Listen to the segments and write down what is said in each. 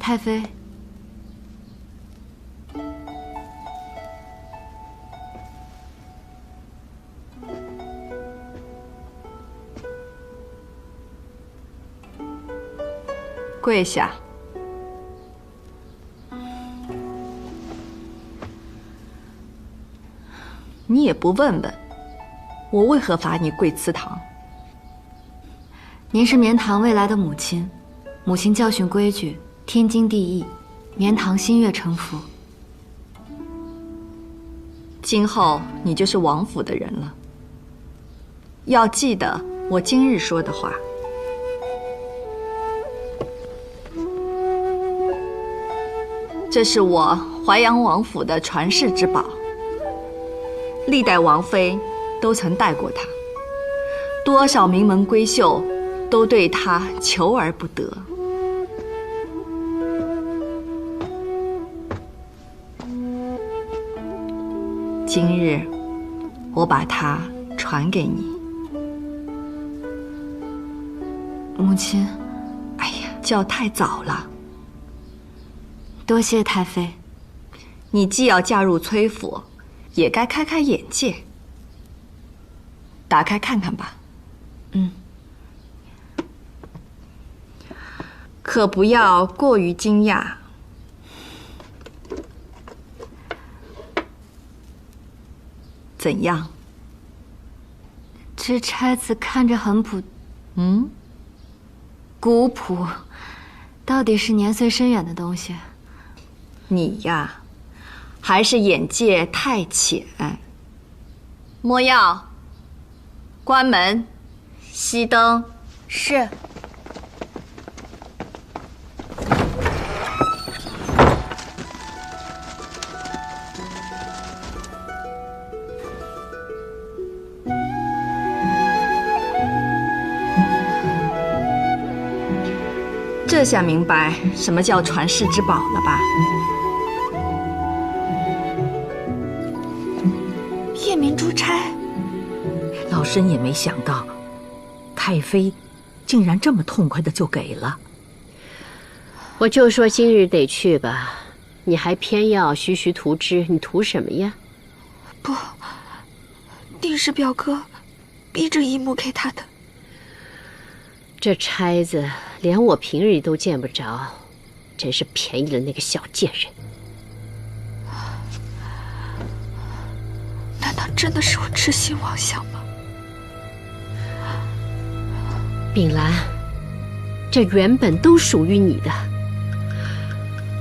太妃，跪下。你也不问问，我为何罚你跪祠堂？您是绵堂未来的母亲，母亲教训规矩，天经地义，绵堂心悦诚服。今后你就是王府的人了，要记得我今日说的话。这是我淮阳王府的传世之宝，历代王妃都曾戴过它，多少名门闺秀都对它求而不得。今日我把它传给你。母亲，哎呀，叫太早了。多谢太妃。你既要嫁入崔府，也该开开眼界，打开看看吧。嗯。可不要过于惊讶。怎样？这钗子看着很古朴，到底是年岁深远的东西。你呀，还是眼界太浅。莫要，关门，熄灯。是。这下明白什么叫传世之宝了吧？夜明珠钗，老身也没想到，太妃竟然这么痛快的就给了。我就说今日得去吧，你还偏要徐徐图之，你图什么呀？不，定是表哥逼着姨母给他的。这钗子连我平日里都见不着，真是便宜了那个小贱人。难道真的是我痴心妄想吗？秉兰，这原本都属于你的。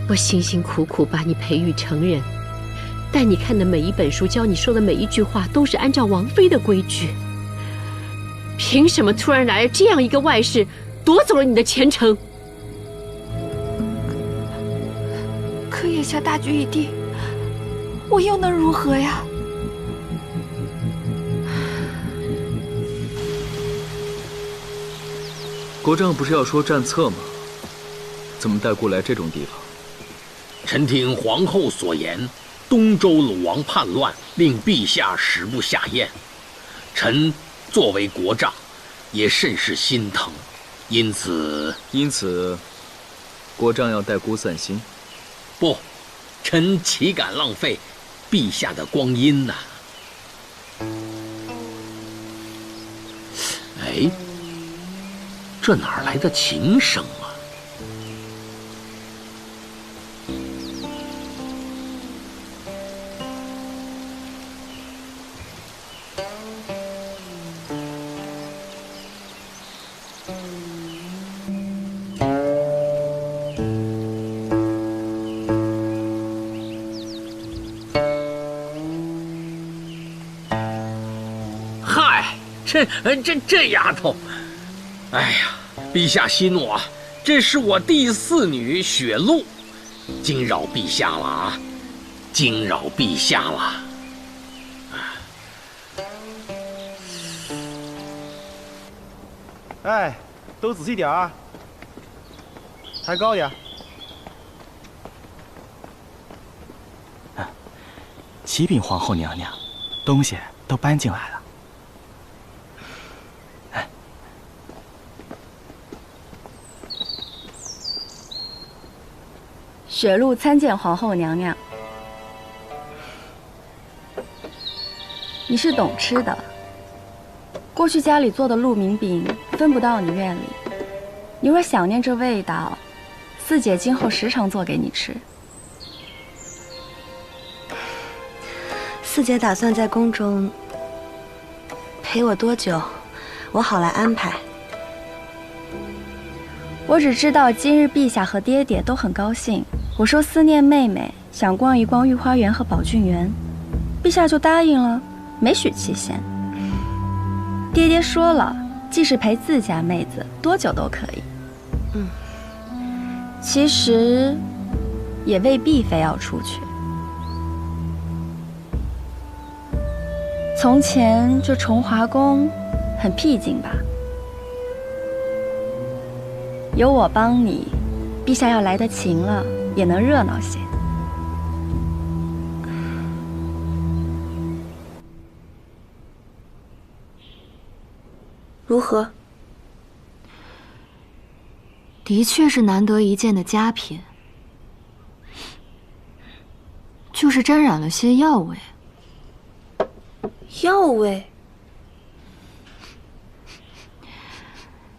我辛辛苦苦把你培育成人，带你看的每一本书，教你说的每一句话，都是按照王妃的规矩。凭什么突然来了这样一个外室，夺走了你的前程？可眼下大局已定，我又能如何呀？国丈不是要说战策吗？怎么带过来这种地方？臣听皇后所言，东周鲁王叛乱，令陛下食不下咽。臣作为国丈，也甚是心疼，因此，国丈要带孤散心？不，臣岂敢浪费陛下的光阴呐！哎，这哪来的琴声啊？这丫头，哎呀，陛下息怒啊！这是我第四女雪露，惊扰陛下了啊！惊扰陛下了。哎，都仔细点啊，抬高点。启禀皇后娘娘，东西都搬进来了。雪露参见皇后娘娘。你是懂吃的，过去家里做的鹿鸣饼分不到你院里，你若想念这味道，四姐今后时常做给你吃。四姐打算在宫中陪我多久，我好来安排。我只知道今日陛下和爹爹都很高兴，我说思念妹妹，想逛一逛御花园和宝骏园，陛下就答应了，没许期限。爹爹说了，即使陪自家妹子多久都可以。其实也未必非要出去。从前这崇华宫很僻静吧？有我帮你，陛下要来得勤了，也能热闹些。如何？的确是难得一见的佳品，就是沾染了些药味。药味？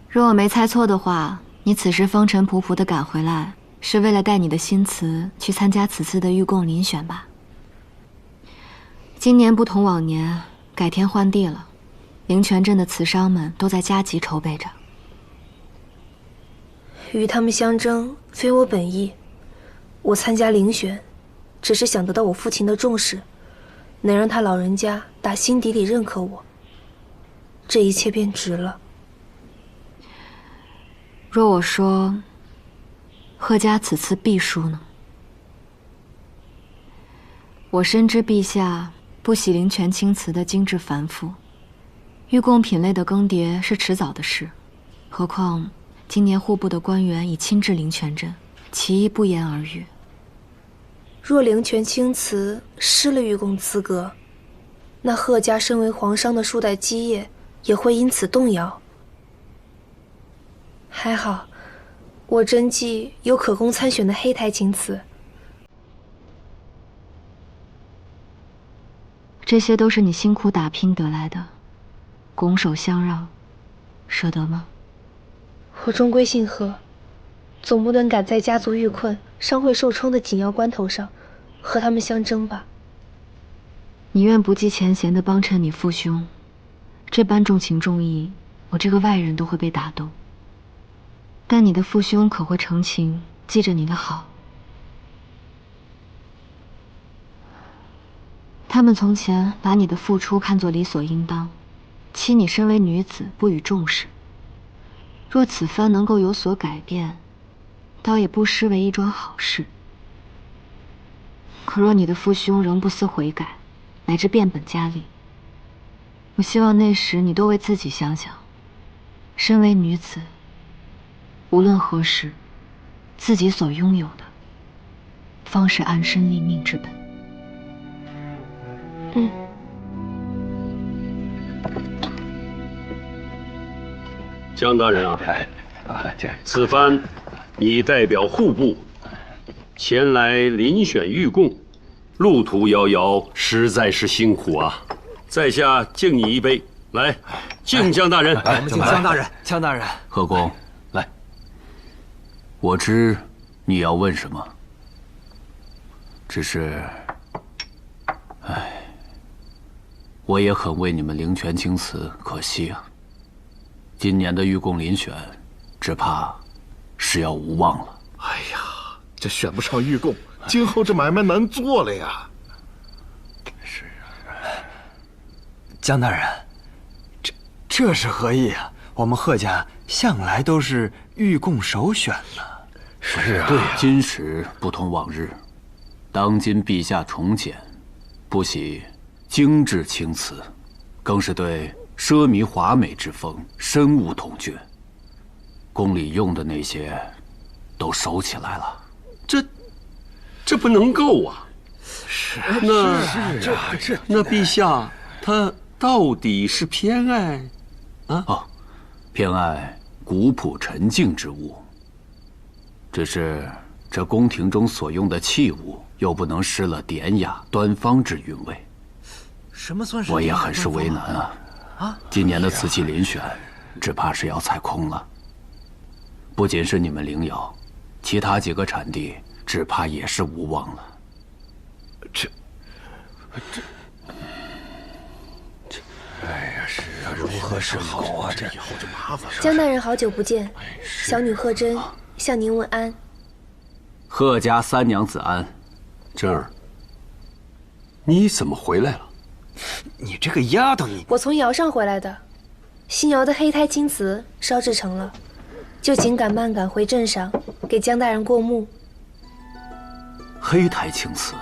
若我没猜错的话，你此时风尘仆仆地赶回来，是为了带你的新词去参加此次的御贡遴选吧？今年不同往年，改天换地了，灵泉镇的词商们都在加急筹备着。与他们相争，非我本意。我参加遴选，只是想得到我父亲的重视，能让他老人家打心底里认可我，这一切便值了。若我说，贺家此次必输呢？我深知陛下不喜灵泉青瓷的精致繁复，御贡品类的更迭是迟早的事，何况今年户部的官员已亲至灵泉镇，其意不言而喻。若灵泉青瓷失了御贡资格，那贺家身为皇商的数代基业也会因此动摇。还好，我真迹有可供参选的黑台青瓷。这些都是你辛苦打拼得来的，拱手相让，舍得吗？我终归姓贺，总不能赶在家族遇困、商会受创的紧要关头上和他们相争吧。你愿不计前嫌地帮衬你父兄，这般重情重义，我这个外人都会被打动。但你的父兄可会成情，记着你的好。他们从前把你的付出看作理所应当，欺你身为女子不予重视。若此番能够有所改变，倒也不失为一桩好事。可若你的父兄仍不思悔改，乃至变本加厉，我希望那时你多为自己想想。身为女子，无论何时，自己所拥有的，方是安身立命之本。江大人啊，此番你代表户部前来遴选御贡，路途遥遥，实在是辛苦啊！在下敬你一杯，来，敬江大人。我们敬江大人。江大人，贺公，来。我知你要问什么，只是，我也很为你们灵泉青瓷可惜啊。今年的御贡遴选，只怕是要无望了。哎呀，这选不上御贡，今后这买卖难做了呀。是啊，江大人，这是何意啊？我们贺家向来都是御贡首选呢。是啊，对呀。今时不同往日，当今陛下重简，不喜精致青瓷，更是对奢靡华美之风深恶痛绝。宫里用的那些都收起来了。这不能够啊！是那陛下他到底是偏爱偏爱古朴沉静之物。只是这宫廷中所用的器物又不能失了典雅端方之韵味。什么算是？我也很是为难啊！今年的瓷器遴选，只怕是要踩空了。不仅是你们灵窑，其他几个产地只怕也是无望了。哎呀，是啊，如何是好啊？这以后就麻烦了。江大人好久不见，小女贺真向您问安。贺家三娘子安。真儿，你怎么回来了？你这个丫头，你！我从窑上回来的，新窑的黑胎青瓷烧制成了，就紧赶慢赶回镇上给江大人过目。黑胎青瓷。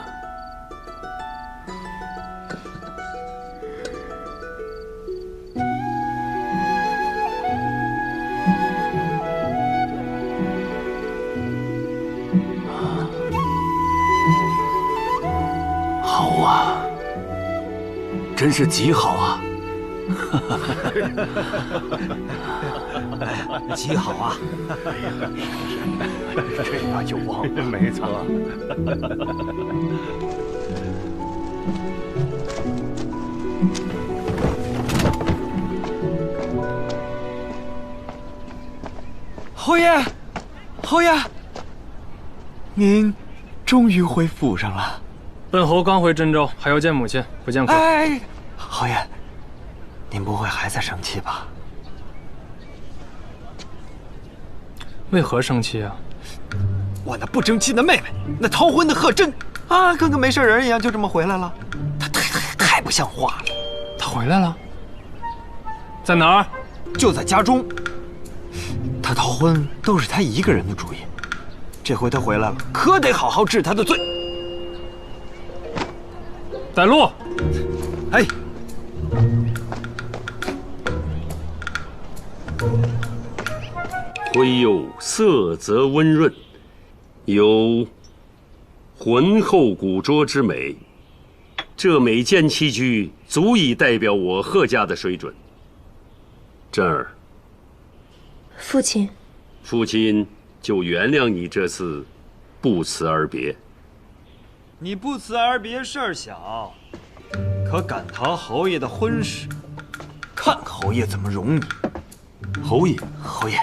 好啊，真是极好啊！极好啊！这样有望，没错。侯爷，侯爷，您终于回府上了。本侯刚回真州，还要见母亲，不见客。哎，侯爷，您不会还在生气吧？为何生气啊？我那不争气的妹妹，那逃婚的贺真啊，跟个没事人一样，就这么回来了。她太不像话了。她回来了？在哪儿？就在家中。她逃婚都是她一个人的主意，这回她回来了，可得好好治她的罪。带路。哎。徽釉色泽温润，有浑厚古拙之美。这每件器具足以代表我贺家的水准。真儿，父亲，父亲就原谅你这次不辞而别。你不辞而别事儿小，可敢逃侯爷的婚事，看侯爷怎么容你。侯爷，侯爷。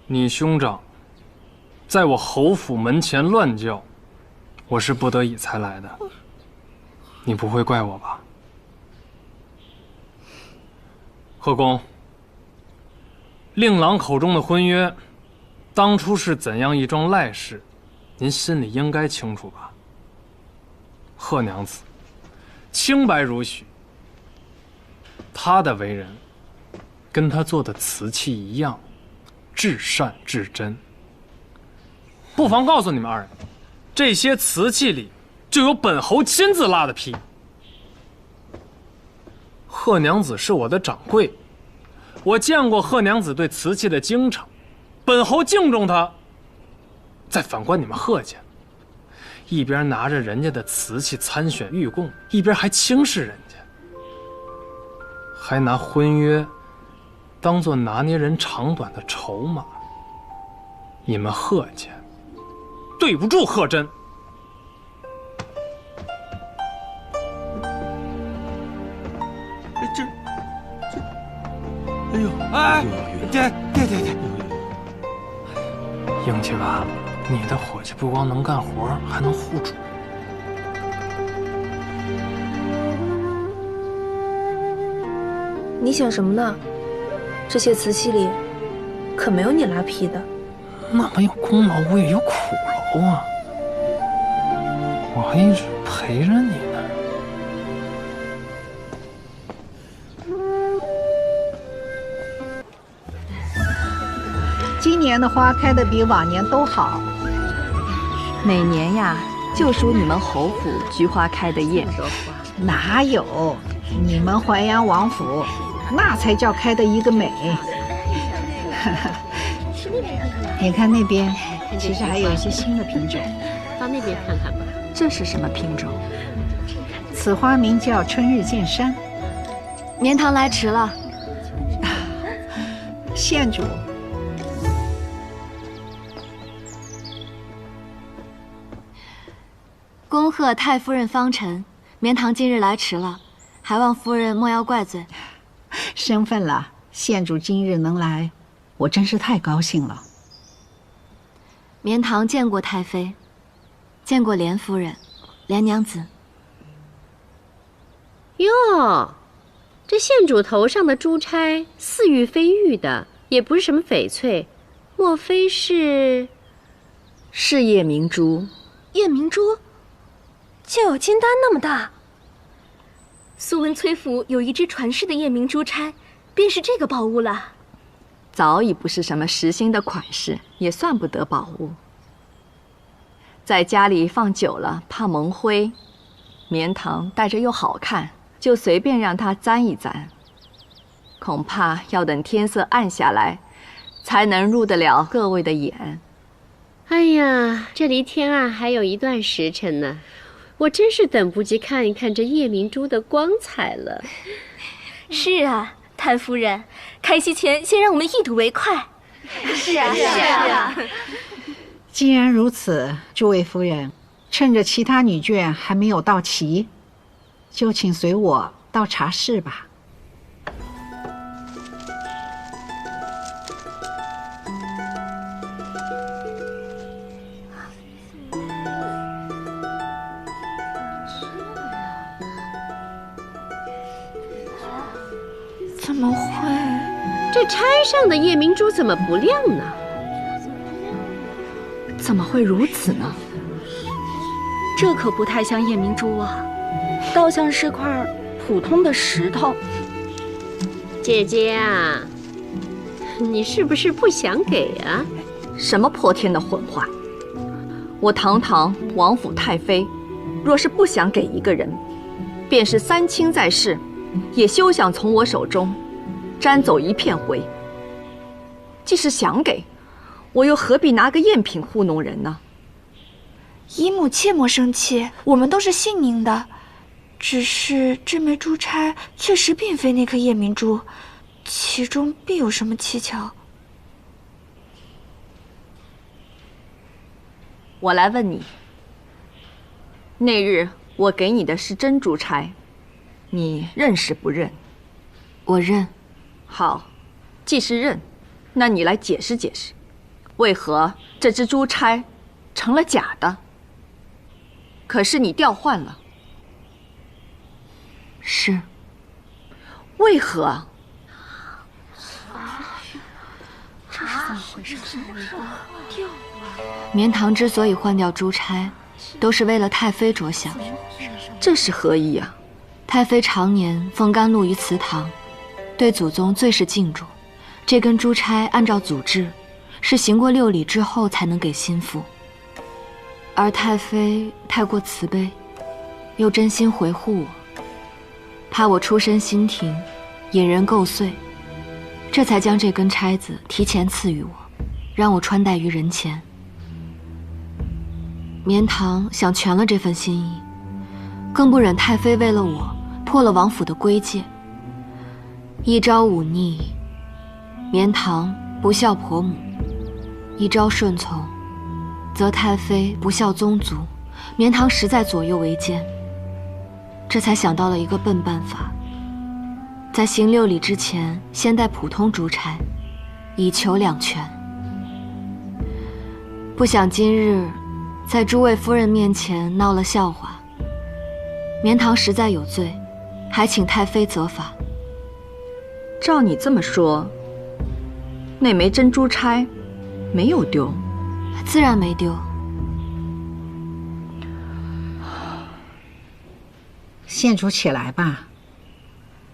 你兄长在我侯府门前乱叫，我是不得已才来的。你不会怪我吧？贺公，令郎口中的婚约，当初是怎样一桩赖事，您心里应该清楚吧？贺娘子，清白如许，她的为人，跟她做的瓷器一样，至善至真。不妨告诉你们二人，这些瓷器里就有本侯亲自拉的坯。贺娘子是我的掌柜，我见过贺娘子对瓷器的精诚，本侯敬重她。再反观你们贺家，一边拿着人家的瓷器参选御贡，一边还轻视人家，还拿婚约当作拿捏人长短的筹码。你们贺家对不住贺真。哎呦，哎，爹，英七娃，你的伙计不光能干活，还能护主。你想什么呢？这些瓷器里可没有你拉坯的。那没有功劳，我也有苦劳啊！我还一直陪着你呢。今年的花开得比往年都好。每年呀，就属你们侯府菊花开得艳。哪有？你们淮阳王府那才叫开得一个美。你看那边，其实还有一些新的品种。到那边看看吧。这是什么品种？此花名叫春日见山。绵堂来迟了。县主，恭贺太夫人芳尘，绵堂今日来迟了，还望夫人莫要怪罪。生分了，县主今日能来，我真是太高兴了。绵堂见过太妃，见过莲夫人、莲娘子。哟，这县主头上的珠钗似玉非玉的，也不是什么翡翠，莫非是夜明珠？夜明珠，就有金丹那么大。苏文崔府有一只传世的夜明珠钗，便是这个宝物了。早已不是什么时兴的款式，也算不得宝物。在家里放久了，怕蒙灰，绵堂戴着又好看，就随便让它簪一簪。恐怕要等天色暗下来，才能入得了各位的眼。哎呀，这离天暗还有一段时辰呢，我真是等不及看一看这夜明珠的光彩了。是啊，太夫人，开席前先让我们一睹为快。是啊。既然如此，诸位夫人，趁着其他女眷还没有到齐，就请随我到茶室吧。怎么会？这钗上的夜明珠怎么不亮呢？怎么会如此呢？这可不太像夜明珠啊，倒像是块普通的石头。姐姐啊，你是不是不想给啊？什么破天的混话！我堂堂王府太妃，若是不想给一个人，便是三清在世，也休想从我手中沾走一片灰。即使想给，我又何必拿个赝品糊弄人呢？姨母切莫生气，我们都是信您的。只是这枚珠钗确实并非那颗夜明珠，其中必有什么蹊跷。我来问你，那日我给你的是真珠钗，你认是不认？我认。好，既是认，那你来解释解释，为何这只珠钗成了假的？可是你调换了。是。为何？这是怎么回事？绵堂之所以换掉珠钗，都是为了太妃着想。这是何意啊？太妃常年奉甘露于祠堂，对祖宗最是敬重。这根珠钗按照祖制，是行过6礼之后才能给心腹。而太妃太过慈悲，又真心回护我，怕我出身新廷，引人构碎，这才将这根钗子提前赐予我，让我穿戴于人前。绵堂想全了这份心意，更不忍太妃为了我破了王府的规戒。一朝忤逆，绵堂不孝婆母；一朝顺从，则太妃不孝宗族。绵堂实在左右为艰，这才想到了一个笨办法，在行6礼之前，先戴普通珠钗，以求两全。不想今日在诸位夫人面前闹了笑话，绵堂实在有罪，还请太妃责罚。照你这么说，那枚珍珠钗没有丢？自然没丢。县主起来吧，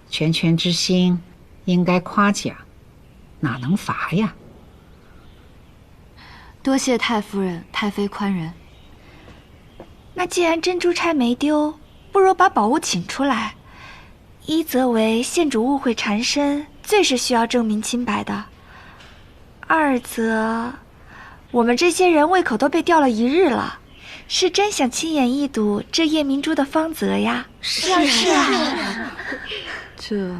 全权之心应该夸奖，哪能罚呀？多谢太夫人、太妃宽仁。那既然珍珠钗没丢，不如把宝物请出来。一则为县主误会缠身，最是需要证明清白的；二则我们这些人胃口都被吊了1日了，是真想亲眼一睹这夜明珠的芳泽呀！是啊。这，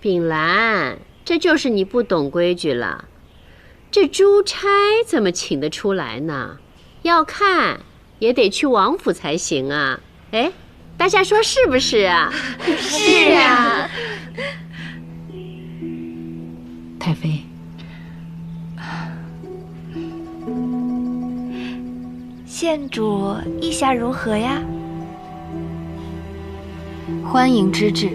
秉兰，这就是你不懂规矩了。这珠钗怎么请得出来呢？要看也得去王府才行啊！哎，大家说是不是啊？是啊。太妃，县主意下如何呀？欢迎之至。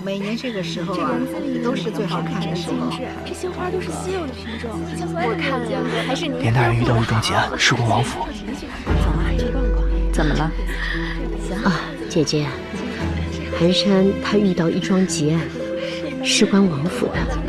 每年这个时候啊，都是最好看的时候。这些花都是稀有的品种，我看还是您。连大人遇到一桩劫案，事关王府。怎么了？啊，姐姐，寒山他遇到一桩劫案，事关王府的。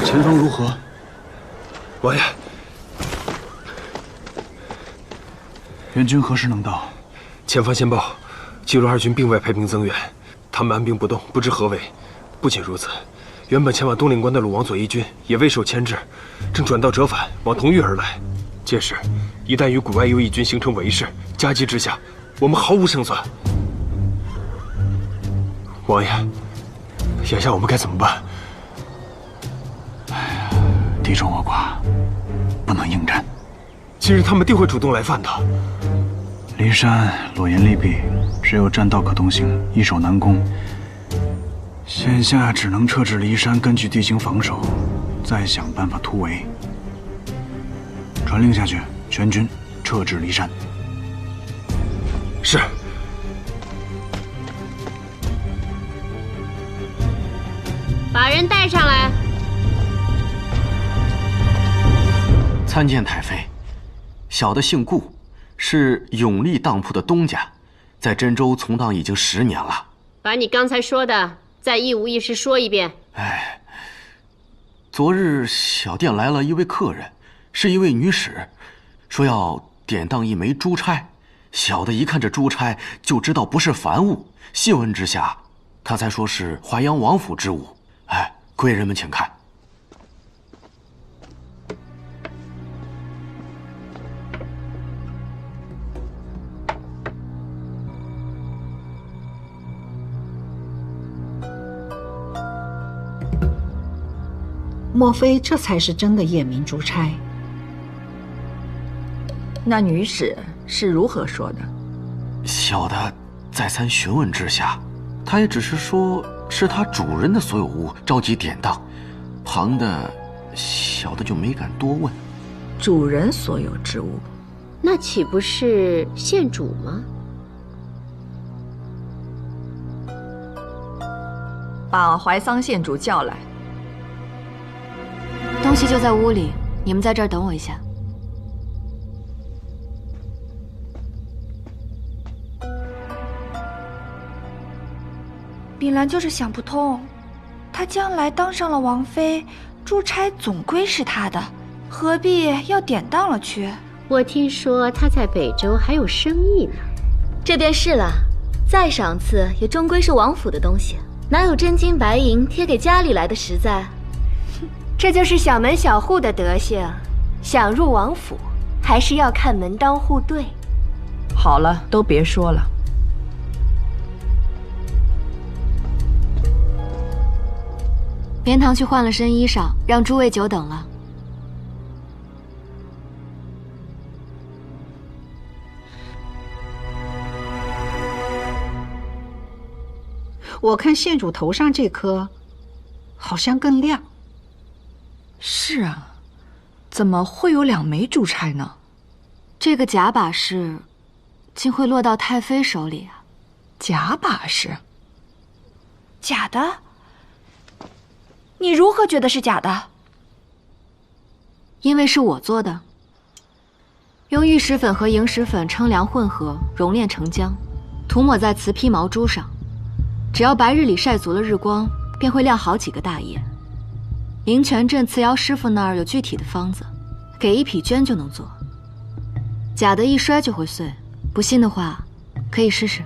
前方如何？王爷，援军何时能到？前方先报，冀鲁二军并未派兵增援，他们按兵不动，不知何为。不仅如此，原本前往东岭关的鲁王左翼军也未受牵制，正转道折返往同域而来。届时，一旦与谷外右翼军形成围势，夹击之下，我们毫无胜算。王爷，眼下我们该怎么办？敌众我寡，不能应战。今日他们定会主动来犯的。骊山裸岩利壁，只有栈道可通行，易守难攻。现下只能撤至骊山，根据地形防守，再想办法突围。传令下去，全军撤至骊山。是。把人带上来。参见太妃，小的姓顾，是永历当铺的东家，在真州从当已经10年了。把你刚才说的再一五一十说一遍。哎，昨日小店来了一位客人，是一位女使，说要典当一枚珠钗。小的一看这珠钗就知道不是凡物，细问之下，他才说是淮阳王府之物。哎，贵人们请看。莫非这才是真的夜明珠钗？那女使是如何说的？小的再三询问之下，她也只是说是她主人的所有物，召集典当。旁的小的就没敢多问。主人所有之物，那岂不是县主吗？把怀桑县主叫来。东西就在屋里，你们在这儿等我一下。秉兰就是想不通，她将来当上了王妃，珠钗总归是她的，何必要典当了去？我听说她在北州还有生意呢。这便是了，再赏赐也终归是王府的东西，哪有真金白银贴给家里来的实在？这就是小门小户的德行，想入王府，还是要看门当户对。好了，都别说了。莲堂去换了身衣裳，让诸位久等了。我看县主头上这颗，好像更亮。是啊，怎么会有2枚珠钗呢？这个假把式，竟会落到太妃手里啊！假把式？假的？你如何觉得是假的？因为是我做的。用玉石粉和萤石粉称量混合，熔炼成浆，涂抹在瓷坯毛珠上。只要白日里晒足了日光，便会亮好几个大夜。灵泉镇瓷窑师傅那儿有具体的方子，给一匹绢就能做。假的一摔就会碎，不信的话，可以试试。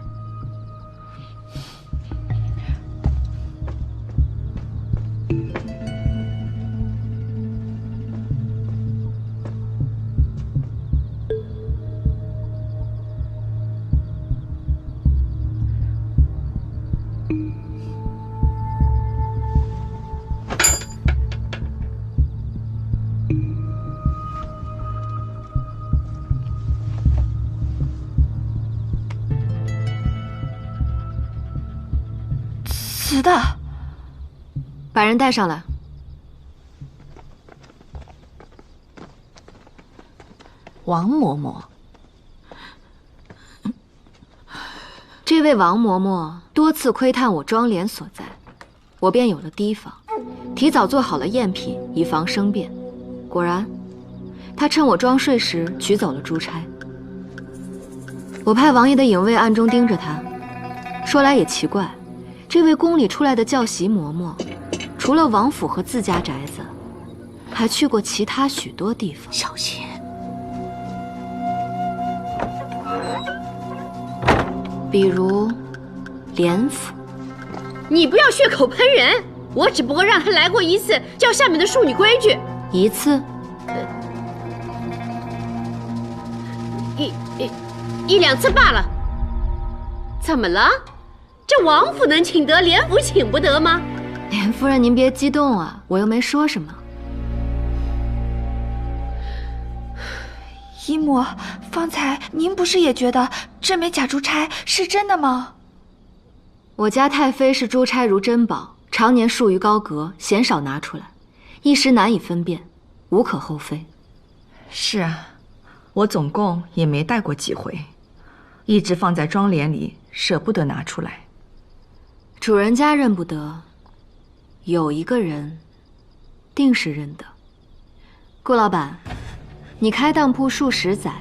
瓷的，把人带上来。王嬷嬷，这位王嬷嬷多次窥探我庄帘所在，我便有了提防，提早做好了赝品，以防生变。果然，她趁我装睡时取走了珠钗。我派王爷的影卫暗中盯着她。说来也奇怪。这位宫里出来的教习嬷嬷，除了王府和自家宅子，还去过其他许多地方。小心！比如连府。你不要血口喷人！我只不过让他来过一次，教下面的淑女规矩。一次？一两次罢了。怎么了？这王府能请得，连府请不得吗？连夫人，您别激动啊，我又没说什么。姨母，方才您不是也觉得这枚假珠钗是真的吗？我家太妃视珠钗如珍宝，常年束于高阁，鲜少拿出来，一时难以分辨，无可厚非。是啊，我总共也没戴过几回，一直放在妆帘里，舍不得拿出来。主人家认不得，有一个人定是认得。顾老板，你开当铺数十载，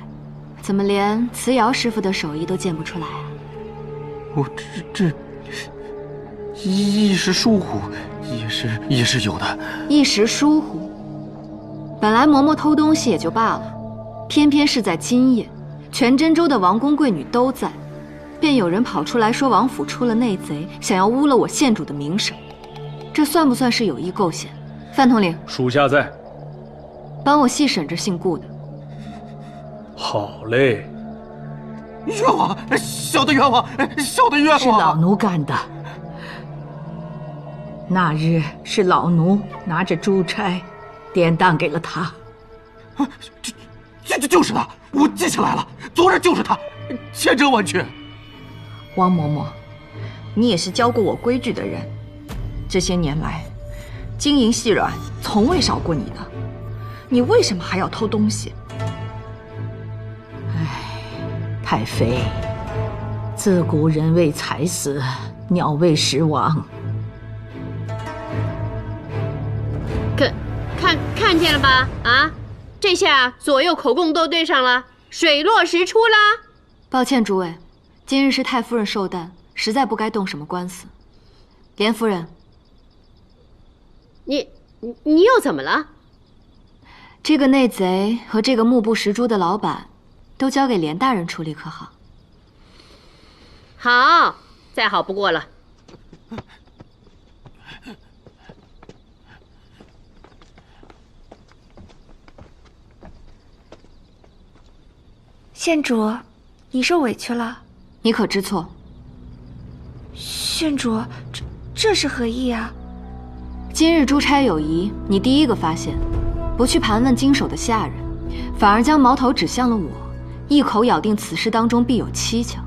怎么连瓷窑师傅的手艺都见不出来啊？我这一时疏忽，也是有的。一时疏忽，本来嬷嬷偷东西也就罢了，偏偏是在今夜，全真州的王公贵女都在。便有人跑出来说王府出了内贼，想要污了我县主的名声，这算不算是有意构陷？范统领，属下在，帮我细审这姓顾的。好嘞。冤枉，小的冤枉，小的冤枉！是老奴干的。那日是老奴拿着珠钗，典当给了他。就是他，我记起来了，昨日就是他，千真万确。王嬷嬷，你也是教过我规矩的人，这些年来，金银细软从未少过你的，你为什么还要偷东西？太妃，自古人为财死，鸟为食亡。看见了吧？啊，这下左右口供都对上了，水落石出啦。抱歉，诸位。今日是太夫人寿诞，实在不该动什么官司。连夫人，你又怎么了？这个内贼和这个目不识珠的老板，都交给连大人处理，可好？好，再好不过了。县主，你受委屈了。你可知错？县主，这是何意啊？今日珠钗有疑，你第一个发现，不去盘问经手的下人，反而将矛头指向了我，一口咬定此事当中必有蹊跷。